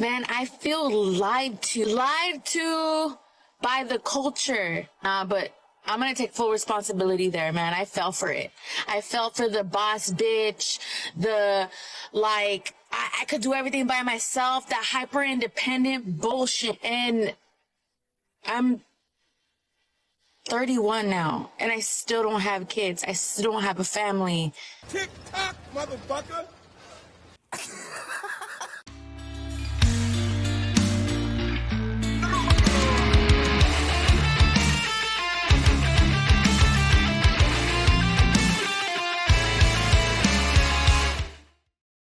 Man, I feel lied to by the culture. But I'm gonna take full responsibility there, man. I fell for it. I fell for the boss bitch, I could do everything by myself, that hyper independent bullshit. And I'm 31 now, and I still don't have kids. I still don't have a family. Tick tock, motherfucker.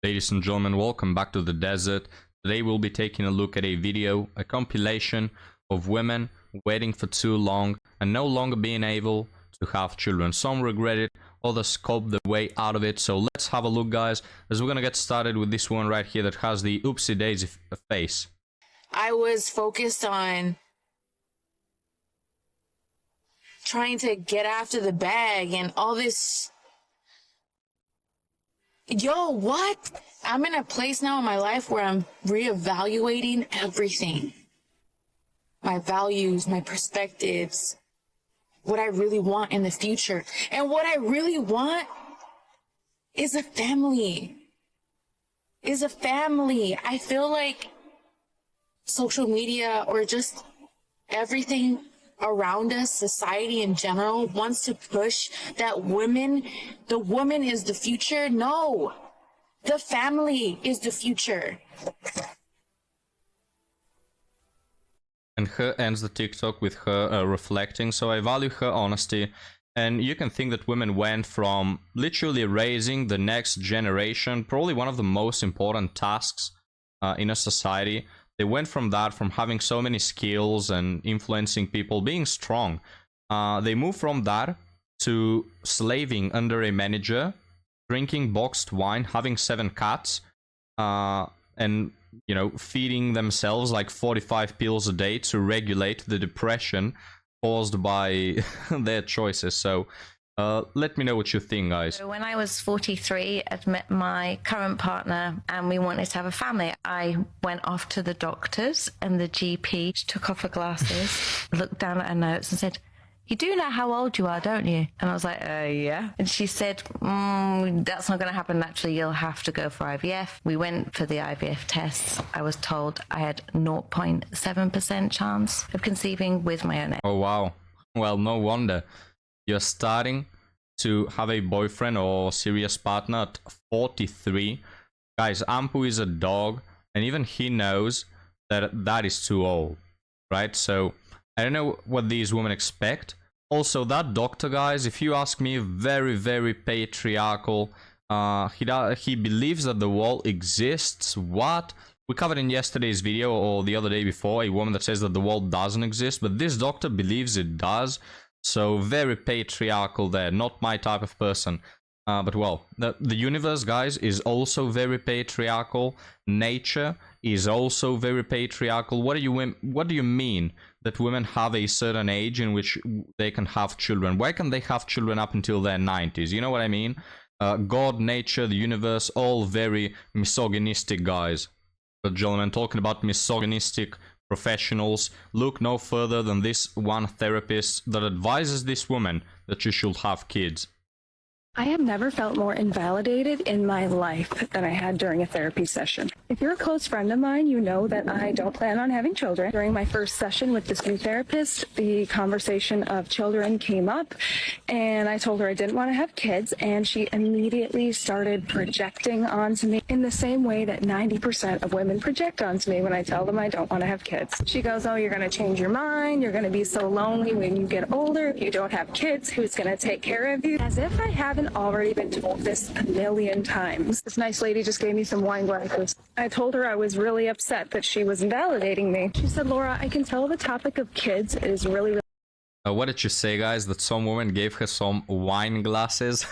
Ladies and gentlemen, welcome back to the desert. Today we'll be taking a look at a video, a compilation of women waiting for too long and no longer being able to have children. Some regret it, others scope the way out of it. So let's have a look, guys, as we're gonna get started with this one right here that has the oopsie daisy face. I was focused on trying to get after the bag and all this. Yo, what? I'm in a place now in my life where I'm reevaluating everything. My values, my perspectives, what I really want in the future. And what I really want is a family. I feel like social media or just everything around us, society in general, wants to push that the woman is the future. No, the family is the future. And her ends the TikTok with her reflecting. So I value her honesty. And you can think that women went from literally raising the next generation, probably one of the most important tasks in a society. They went from that, from having so many skills and influencing people, being strong. They moved from that to slaving under a manager, drinking boxed wine, having 7 cats, and, you know, feeding themselves like 45 pills a day to regulate the depression caused by their choices. So let me know what you think, guys. So when I was 43, I'd met my current partner and we wanted to have a family. I went off to the doctors and the GP. She took off her glasses, looked down at her notes and said, "You do know how old you are, don't you?" And I was like, yeah. And she said, that's not going to happen naturally. You'll have to go for IVF. We went for the IVF tests. I was told I had 0.7% chance of conceiving with my own egg. Oh, wow. Well, no wonder. You're starting to have a boyfriend or serious partner at 43. Guys, Ampu is a dog, and even he knows that that is too old, right? So I don't know what these women expect. Also, that doctor, guys, if you ask me, very, very patriarchal. He believes that the wall exists. What? We covered in yesterday's video or the other day before a woman that says that the wall doesn't exist, but this doctor believes it does. So very patriarchal there, not my type of person. But well, the universe, guys, is also very patriarchal. Nature is also very patriarchal. What do you mean that women have a certain age in which they can have children? Why can they have children up until their 90s? You know what I mean? God, nature, the universe, all very misogynistic, guys. But gentlemen, talking about misogynistic professionals, look no further than this one therapist that advises this woman that she should have kids. I have never felt more invalidated in my life than I had during a therapy session. If you're a close friend of mine, you know that I don't plan on having children. During my first session with this new therapist, the conversation of children came up, and I told her I didn't want to have kids, and she immediately started projecting onto me in the same way that 90% of women project onto me when I tell them I don't want to have kids. She goes, "Oh, you're going to change your mind. You're going to be so lonely when you get older. If you don't have kids, who's going to take care of you?" As if I haven't already been told this a million times. This nice lady just gave me some wine glasses. I told her I was really upset that she was invalidating me. She said, "Laura, I can tell the topic of kids is really What did you say, guys? That some woman gave her some wine glasses?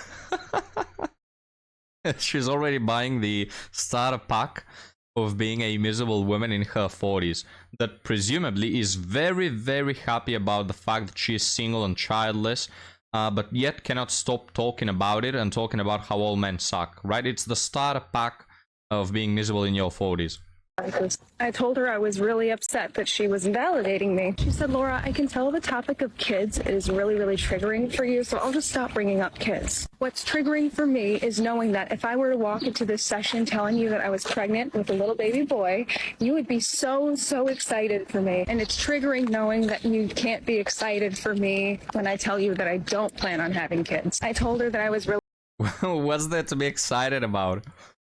She's already buying the starter pack of being a miserable woman in her 40s that presumably is very, very happy about the fact that she is single and childless, but yet cannot stop talking about it and talking about how all men suck, right? It's the starter pack of being miserable in your 40s. I told her I was really upset that she was invalidating me. She said, Laura, I can tell the topic of kids is really, really triggering for you, so I'll just stop bringing up kids. What's triggering for me is knowing that if I were to walk into this session telling you that I was pregnant with a little baby boy, you would be so excited for me. And it's triggering knowing that you can't be excited for me when I tell you that I don't plan on having kids. I told her that I was really What's there to be excited about?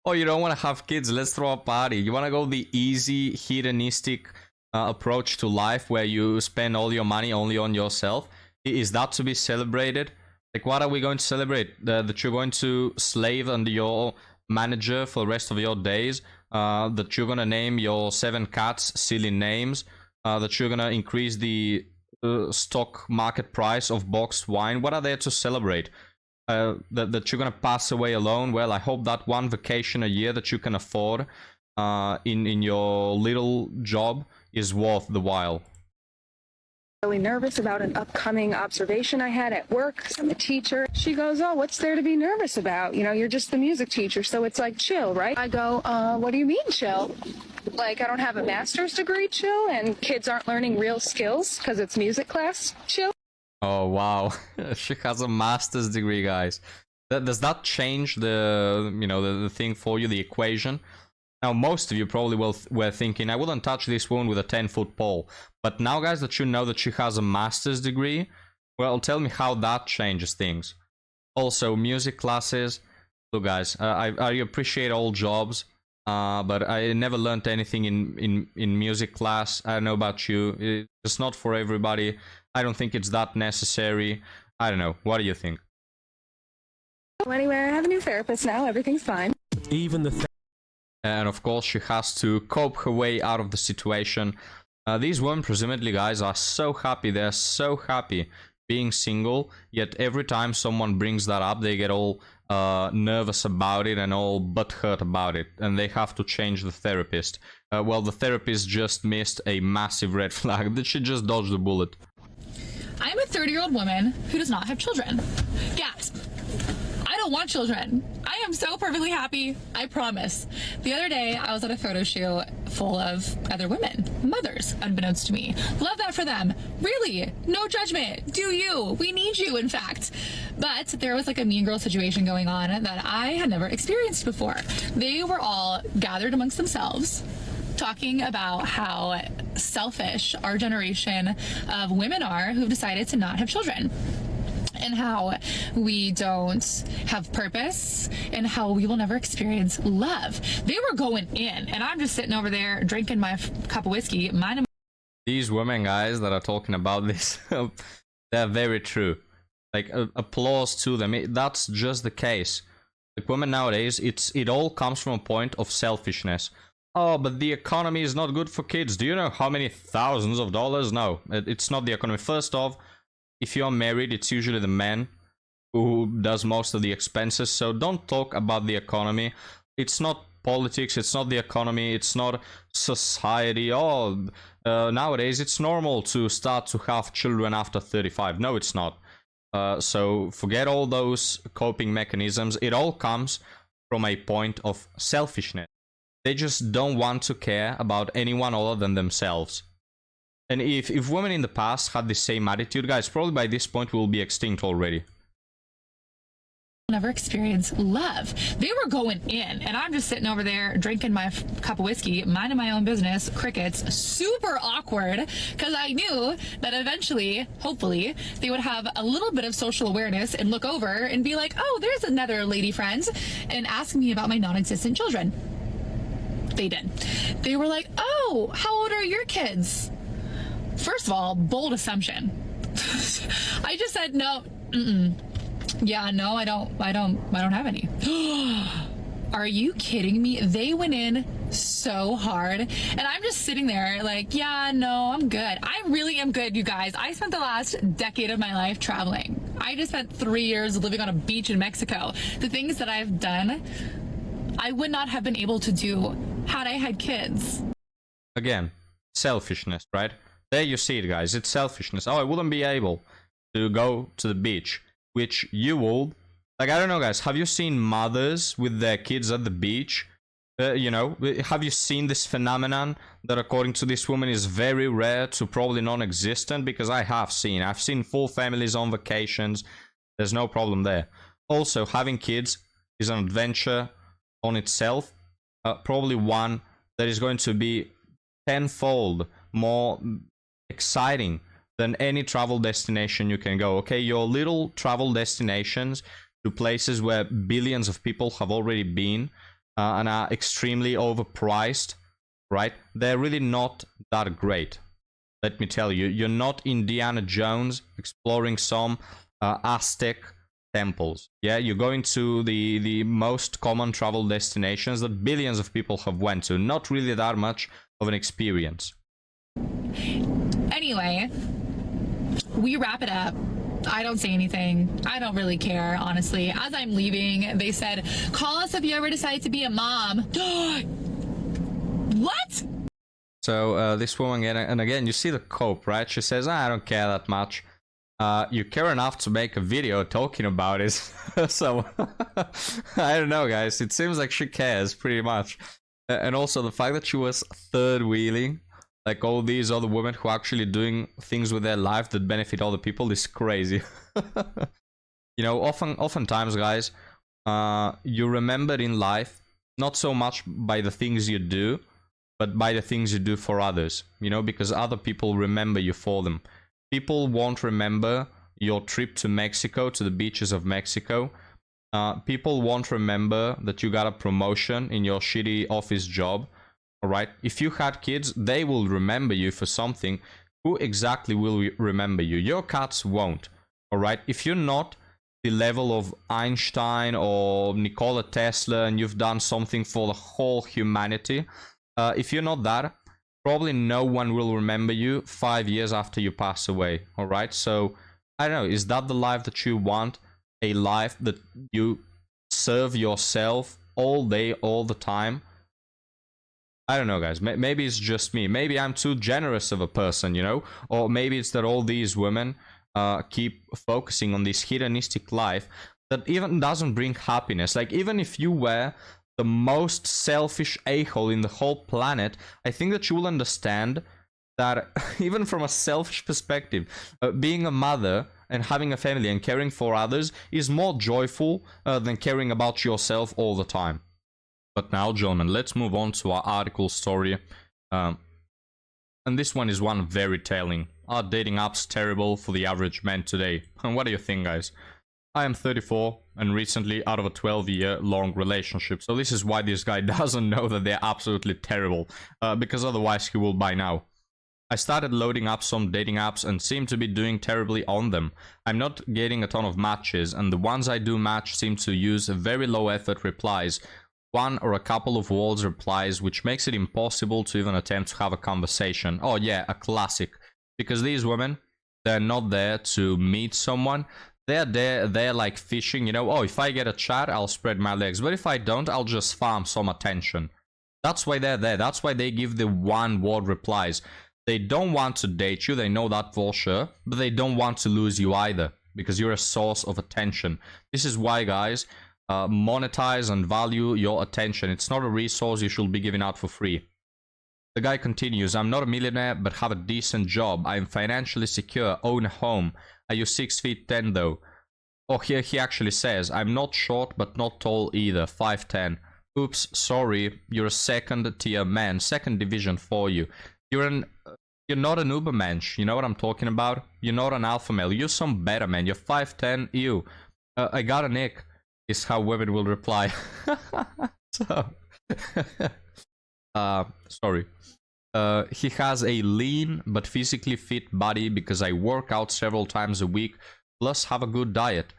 Oh, you don't want to have kids? Let's throw a party. You want to go the easy, hedonistic approach to life where you spend all your money only on yourself? Is that to be celebrated? Like, what are we going to celebrate? That you're going to slave under your manager for the rest of your days? That you're going to name your 7 cats silly names? That you're going to increase the stock market price of boxed wine? What are there to celebrate? That you're gonna pass away alone? Well, I hope that one vacation a year that you can afford in your little job is worth the while. really nervous about an upcoming observation I had at work. I'm a teacher. She goes, oh, what's there to be nervous about? You know, you're just the music teacher, so it's like chill, right? I go, what do you mean chill? Like, I don't have a master's degree, chill, and kids aren't learning real skills because it's music class, chill? Oh, wow. She has a master's degree, guys. Does that change the, you know, the thing for you, the equation? Now, most of you probably were thinking, I wouldn't touch this woman with a 10-foot pole. But now, guys, that you know that she has a master's degree, well, tell me how that changes things. Also, music classes. Look, guys, I appreciate all jobs, but I never learned anything in music class. I don't know about you. It's not for everybody. I don't think it's that necessary. I don't know. What do you think? Well, anyway, I have a new therapist now. Everything's fine. Even the And of course, she has to cope her way out of the situation. These women, presumably, guys, are so happy. They're so happy being single. Yet every time someone brings that up, they get all nervous about it and all butthurt about it. And they have to change the therapist. Well, the therapist just missed a massive red flag. Did she just dodge the bullet? I'm a 30-year-old woman who does not have children. Gasp. I don't want children. I am so perfectly happy, I promise. The other day, I was at a photo shoot full of other women, mothers, unbeknownst to me. Love that for them. Really, no judgment. Do you. We need you, in fact. But there was like a mean girl situation going on that I had never experienced before. They were all gathered amongst themselves, talking about how selfish our generation of women are who've decided to not have children, and how we don't have purpose, and how we will never experience love. They were going in, and I'm just sitting over there drinking my cup of whiskey, minding. These women, guys, that are talking about this, they're very true. Like, applause to them. That's just the case. Like, women nowadays, it all comes from a point of selfishness. Oh, but the economy is not good for kids. Do you know how many thousands of dollars? No, it's not the economy. First off, if you're married, it's usually the man who does most of the expenses. So don't talk about the economy. It's not politics. It's not the economy. It's not society. Oh, nowadays it's normal to start to have children after 35. No, it's not. So forget all those coping mechanisms. It all comes from a point of selfishness. They just don't want to care about anyone other than themselves. And if women in the past had the same attitude, guys, probably by this point we'll be extinct already. Never experience love. They were going in, and I'm just sitting over there drinking my cup of whiskey, minding my own business, crickets, super awkward, because I knew that eventually, hopefully, they would have a little bit of social awareness and look over and be like, oh, there's another lady friend, and ask me about my non-existent children. They did. They were like, oh, how old are your kids? First of all, bold assumption. I just said no. Yeah, no, I don't have any. Are you kidding me? They went in so hard, and I'm just sitting there like, yeah, no, I'm good. I really am good, you guys. I spent the last decade of my life traveling. I just spent 3 years living on a beach in Mexico. The things that I've done, I would not have been able to do had I had kids. Again, selfishness, right? There you see it, guys. It's selfishness. Oh, I wouldn't be able to go to the beach, which you would. Like, I don't know, guys. Have you seen mothers with their kids at the beach? You know, have you seen this phenomenon that according to this woman is very rare to probably non-existent? Because I've seen full families on vacations. There's no problem there. Also, having kids is an adventure on itself. Probably one that is going to be tenfold more exciting than any travel destination you can go. Okay, your little travel destinations to places where billions of people have already been and are extremely overpriced, right? They're really not that great. Let me tell you, you're not Indiana Jones exploring some Aztec temples. Yeah, you're going to the most common travel destinations that billions of people have went to. Not really that much of an experience. Anyway, we wrap it up. I don't say anything. I don't really care, honestly. As I'm leaving, they said, call us if you ever decide to be a mom. What? So this woman, and again, you see the cope, right? She says, I don't care that much. You care enough to make a video talking about it. So, I don't know, guys. It seems like she cares, pretty much. And also, the fact that she was third wheeling, like all these other women who are actually doing things with their life that benefit other people, is crazy. You know, oftentimes, guys, you're remembered in life not so much by the things you do, but by the things you do for others. You know, because other people remember you for them. People won't remember your trip to Mexico, to the beaches of Mexico. People won't remember that you got a promotion in your shitty office job. All right. If you had kids, they will remember you for something. Who exactly will remember you? Your cats won't. All right. If you're not the level of Einstein or Nikola Tesla and you've done something for the whole humanity, if you're not that, probably no one will remember you 5 years after you pass away. All right. So I don't know. Is that the life that you want? A life that you serve yourself all day, all the time? I don't know, guys. Maybe it's just me. Maybe I'm too generous of a person, you know? Or maybe it's that all these women keep focusing on this hedonistic life that even doesn't bring happiness. Like, even if you were the most selfish a-hole in the whole planet, I think that you will understand that even from a selfish perspective, being a mother and having a family and caring for others is more joyful than caring about yourself all the time. But now, gentlemen, let's move on to our article story. And this one is one very telling. Are dating apps terrible for the average man today? And what do you think, guys? I am 34 and recently out of a 12-year-long relationship. So this is why this guy doesn't know that they're absolutely terrible. Because otherwise he will by now. I started loading up some dating apps and seem to be doing terribly on them. I'm not getting a ton of matches, and the ones I do match seem to use very low effort replies. One or a couple of words replies, which makes it impossible to even attempt to have a conversation. Oh yeah, a classic. Because these women, they're not there to meet someone. They're like fishing, you know. Oh, if I get a chat, I'll spread my legs. But if I don't, I'll just farm some attention. That's why they're there. That's why they give the one-word replies. They don't want to date you, they know that for sure, but they don't want to lose you either, because you're a source of attention. This is why, guys, monetize and value your attention. It's not a resource you should be giving out for free. The guy continues, I'm not a millionaire, but have a decent job. I am financially secure, own a home. Are you 6'10" though? Oh, here he actually says, I'm not short, but not tall either, 5'10". Oops, sorry, you're a second tier man, second division for you. You're not an Ubermensch, you know what I'm talking about? You're not an alpha male, you're some beta man, you're 5'10", ew. I got a nick, is how women will reply. So, sorry. He has a lean but physically fit body because I work out several times a week, plus have a good diet.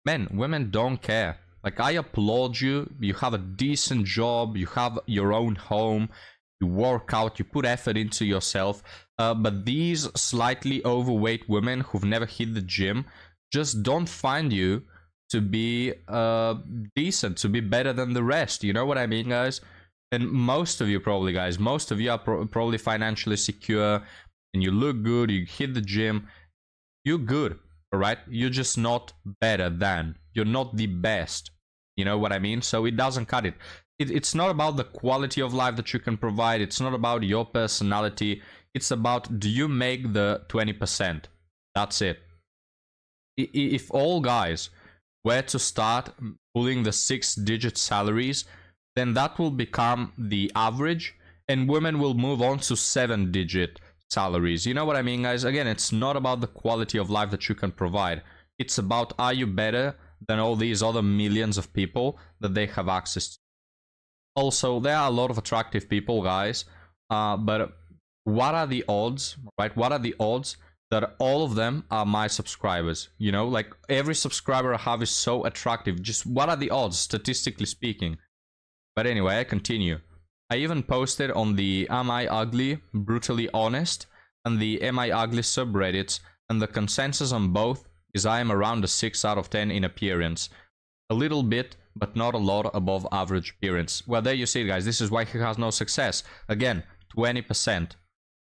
Men, women don't care. Like, I applaud you, you have a decent job, you have your own home, you work out, you put effort into yourself, but these slightly overweight women who've never hit the gym just don't find you to be decent, to be better than the rest. You know what I mean, guys? And most of you probably, guys, most of you are probably financially secure and you look good, you hit the gym, you're good, all right? You're just not better than. You're not the best. You know what I mean? So it doesn't cut it. it's not about the quality of life that you can provide. It's not about your personality. It's about, do you make the 20%? That's it. If all guys were to start pulling the 6-digit salaries, then that will become the average, and women will move on to 7-digit salaries. You know what I mean, guys? Again, it's not about the quality of life that you can provide. It's about, are you better than all these other millions of people that they have access to? Also, there are a lot of attractive people, guys, but what are the odds, right? What are the odds that all of them are my subscribers? You know, like, every subscriber I have is so attractive. Just what are the odds, statistically speaking? But anyway, I continue. I even posted on the Am I Ugly, Brutally Honest, and the Am I Ugly subreddits, and the consensus on both is I am around a 6 out of 10 in appearance. A little bit, but not a lot above average appearance. Well, there you see it, guys. This is why he has no success. Again, 20%.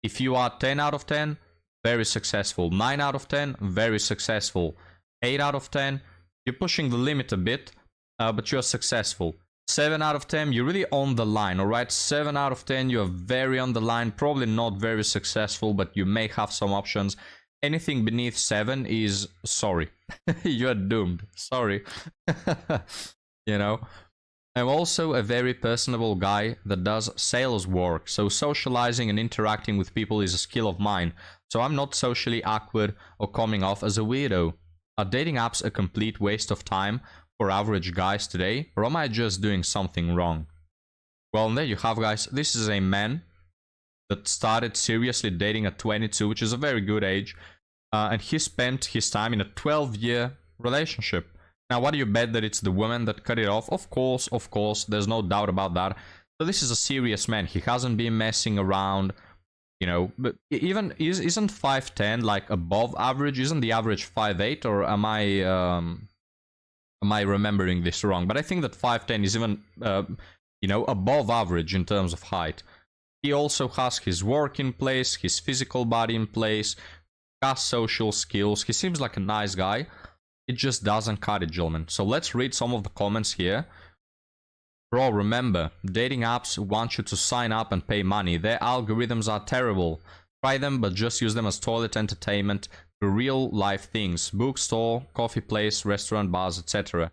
If you are 10 out of 10, very successful. 9 out of 10, very successful. 8 out of 10, you're pushing the limit a bit, but you're successful. 7 out of 10, you're really on the line, alright? 7 out of 10, you're very on the line, probably not very successful, but you may have some options. Anything beneath 7 is, sorry, you're doomed, sorry. You know? I'm also a very personable guy that does sales work, so socializing and interacting with people is a skill of mine, so I'm not socially awkward or coming off as a weirdo. Are dating apps a complete waste of time for average guys today, or am I just doing something wrong? Well, there you have, guys. This is a man that started seriously dating at 22, which is a very good age, and he spent his time in a 12-year relationship. Now, what do you bet that it's the woman that cut it off? Of course, there's no doubt about that. So this is a serious man. He hasn't been messing around, you know. But even isn't 5'10" like above average? Isn't the average 5'8", or am I remembering this wrong? But I think that 5'10" is even, you know, above average in terms of height. He also has his work in place, his physical body in place, has social skills. He seems like a nice guy. It just doesn't cut it, gentlemen. So let's read some of the comments here. Bro, remember, dating apps want you to sign up and pay money. Their algorithms are terrible. Try them, but just use them as toilet entertainment for real life things. Bookstore, coffee place, restaurant, bars, etc.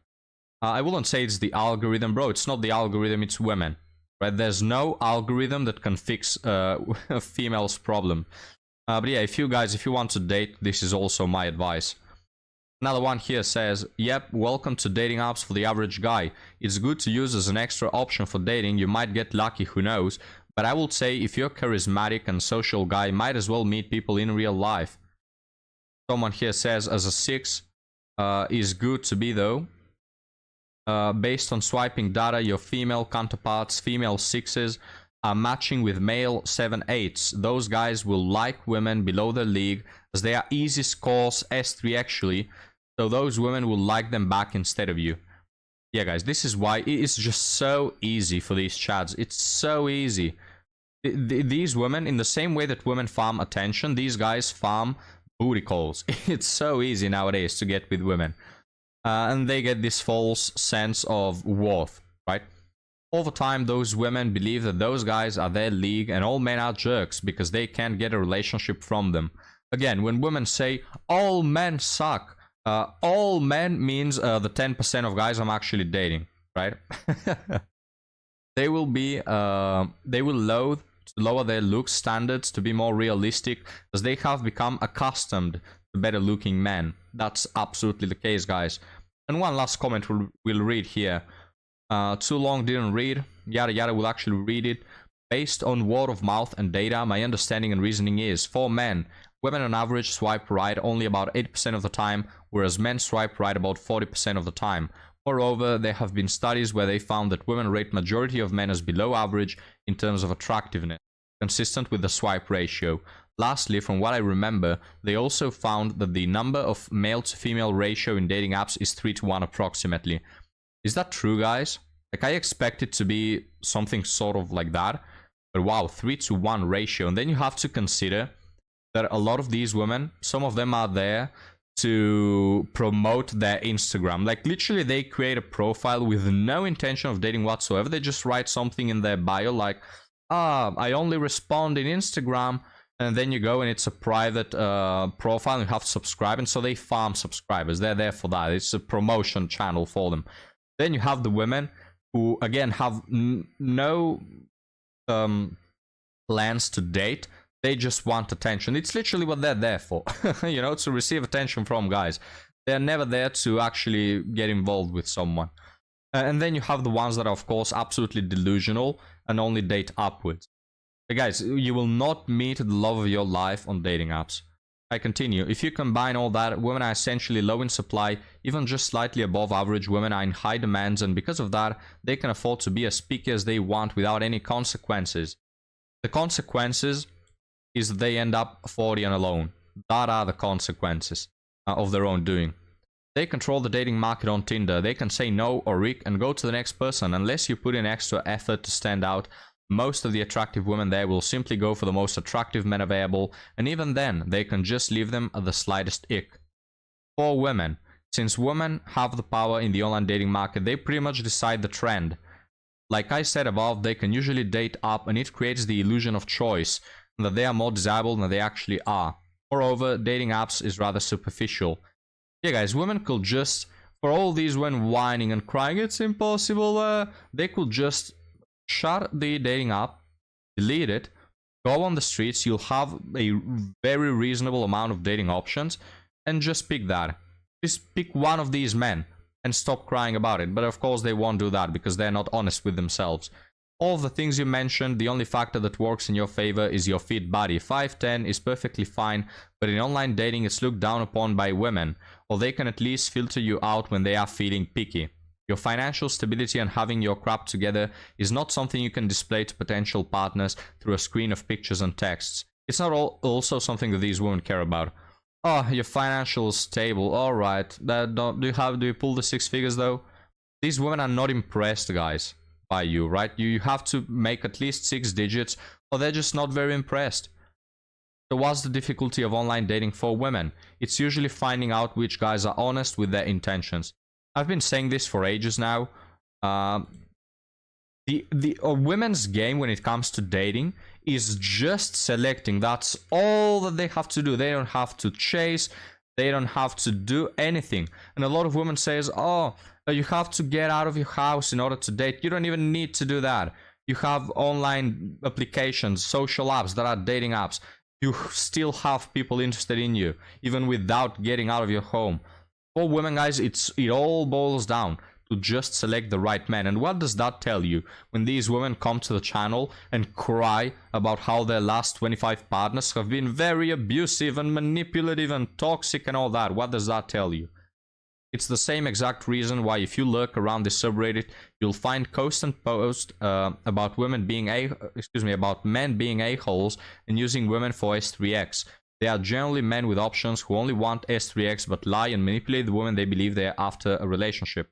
I wouldn't say it's the algorithm, bro. It's not the algorithm, it's women. Right? There's no algorithm that can fix a female's problem. But yeah, if you want to date, this is also my advice. Another one here says, yep, welcome to dating apps for the average guy. It's good to use as an extra option for dating. You might get lucky, who knows. But I would say if you're charismatic and social guy, might as well meet people in real life. Someone here says, as a 6 is good to be though. Based on swiping data, your female counterparts, female 6s, are matching with male 7/8s. Those guys will like women below their league as they are easy scores, S3 actually. So those women will like them back instead of you. Yeah, guys, this is why it is just so easy for these chads. It's so easy. These women, in the same way that women farm attention, these guys farm booty calls. It's so easy nowadays to get with women. And they get this false sense of worth, right? Over time, those women believe that those guys are their league and all men are jerks because they can't get a relationship from them. Again, when women say, all men suck, all men means the 10% of guys I'm actually dating, right? They will lower their look standards to be more realistic as they have become accustomed to better looking men. That's absolutely the case, guys. And one last comment we'll read here. Too long didn't read. Yada yada will actually read it. Based on word of mouth and data, my understanding and reasoning is, for men, women on average swipe right only about 8% of the time, whereas men swipe right about 40% of the time. Moreover, there have been studies where they found that women rate majority of men as below average in terms of attractiveness, consistent with the swipe ratio. Lastly, from what I remember, they also found that the number of male to female ratio in dating apps is 3:1 approximately. Is that true, guys? Like, I expect it to be something sort of like that, but wow, 3:1 ratio. And then you have to consider that a lot of these women, some of them are there to promote their Instagram. Like literally they create a profile with no intention of dating whatsoever. They just write something in their bio like, I only respond in Instagram, and then you go and it's a private profile and you have to subscribe, and so they farm subscribers. They're there for that. It's a promotion channel for them. Then you have the women who again have no plans to date. They just want attention. It's literally what they're there for, you know, to receive attention from guys. They're never there to actually get involved with someone. And then you have the ones that are, of course, absolutely delusional and only date upwards. But guys, you will not meet the love of your life on dating apps. I continue. If you combine all that, women are essentially low in supply, even just slightly above average. Women are in high demands, and because of that, they can afford to be as picky as they want without any consequences. The consequences is that they end up 40 and alone. That are the consequences of their own doing. They control the dating market on Tinder. They can say no or rick and go to the next person. Unless you put in extra effort to stand out, most of the attractive women there will simply go for the most attractive men available, and even then, they can just leave them at the slightest ick. For women, since women have the power in the online dating market, they pretty much decide the trend. Like I said above, they can usually date up, and it creates the illusion of choice, that they are more desirable than they actually are. Moreover, dating apps is rather superficial. Yeah guys, women could just, for all these when whining and crying, it's impossible, they could just shut the dating app, delete it, go on the streets, you'll have a very reasonable amount of dating options, and just pick that. Just pick one of these men and stop crying about it. But of course they won't do that because they're not honest with themselves. All of the things you mentioned, the only factor that works in your favor is your fit body. 5'10" is perfectly fine, but in online dating it's looked down upon by women, or they can at least filter you out when they are feeling picky. Your financial stability and having your crap together is not something you can display to potential partners through a screen of pictures and texts. It's not also something that these women care about. Oh, your financial stable, alright. Do you pull the 6 figures though? These women are not impressed, guys, by you, right? You have to make at least 6 digits, or they're just not very impressed. So what's the difficulty of online dating for women? It's usually finding out which guys are honest with their intentions. I've been saying this for ages now. The women's game when it comes to dating is just selecting. That's all that they have to do. They don't have to chase. They don't have to do anything. And a lot of women says, oh, you have to get out of your house in order to date. You don't even need to do that. You have online applications, social apps that are dating apps. You still have people interested in you, even without getting out of your home. For women, guys, it all boils down to just select the right man. And what does that tell you when these women come to the channel and cry about how their last 25 partners have been very abusive and manipulative and toxic and all that? What does that tell you? It's the same exact reason why if you lurk around this subreddit, you'll find constant posts about men being a-holes and using women for S3X. They are generally men with options who only want S3X but lie and manipulate the women they believe they are after a relationship.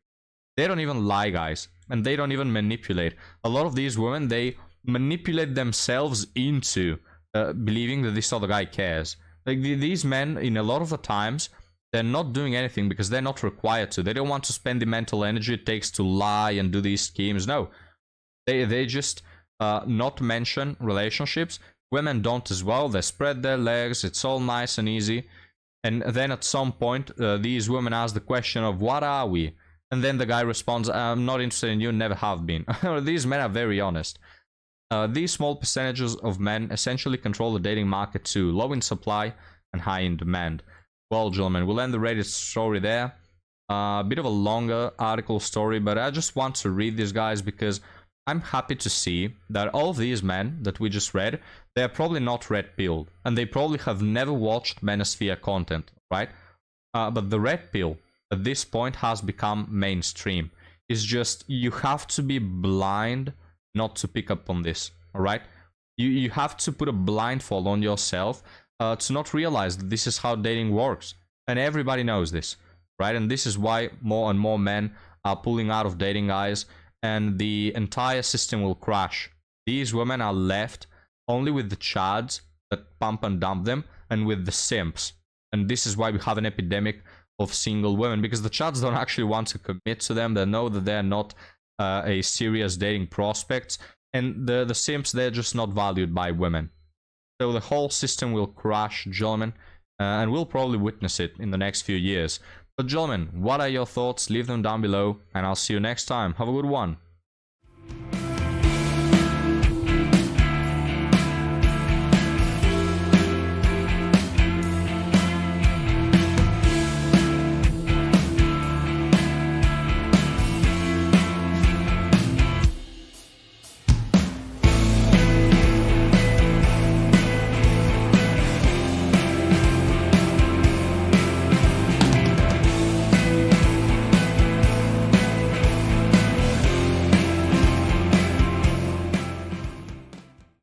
They don't even lie, guys, and they don't even manipulate. A lot of these women, they manipulate themselves into believing that this other guy cares. Like these men, in a lot of the times, they're not doing anything because they're not required to. They don't want to spend the mental energy it takes to lie and do these schemes. No, they just not mention relationships. Women don't as well. They spread their legs. It's all nice and easy. And then at some point, these women ask the question of, what are we? And then the guy responds, I'm not interested in you, never have been. These men are very honest. These small percentages of men essentially control the dating market too, low in supply and high in demand. Well, gentlemen, we'll end the Reddit story there. A bit of a longer article story, but I just want to read these guys because I'm happy to see that all of these men that we just read, they're probably not red-pilled, and they probably have never watched Manosphere content, right? But the red pill at this point has become mainstream. It's just, you have to be blind not to pick up on this, all right? You have to put a blindfold on yourself to not realize that this is how dating works. And everybody knows this, right? And this is why more and more men are pulling out of dating, guys, and the entire system will crash. These women are left only with the chads that pump and dump them, and with the simps And this is why we have an epidemic of single women, because the chads don't actually want to commit to them. They know that they're not a serious dating prospect, and the simps, they're just not valued by women. So the whole system will crash, gentlemen, and we'll probably witness it in the next few years. But gentlemen, what are your thoughts? Leave them down below, and I'll see you next time. Have a good one.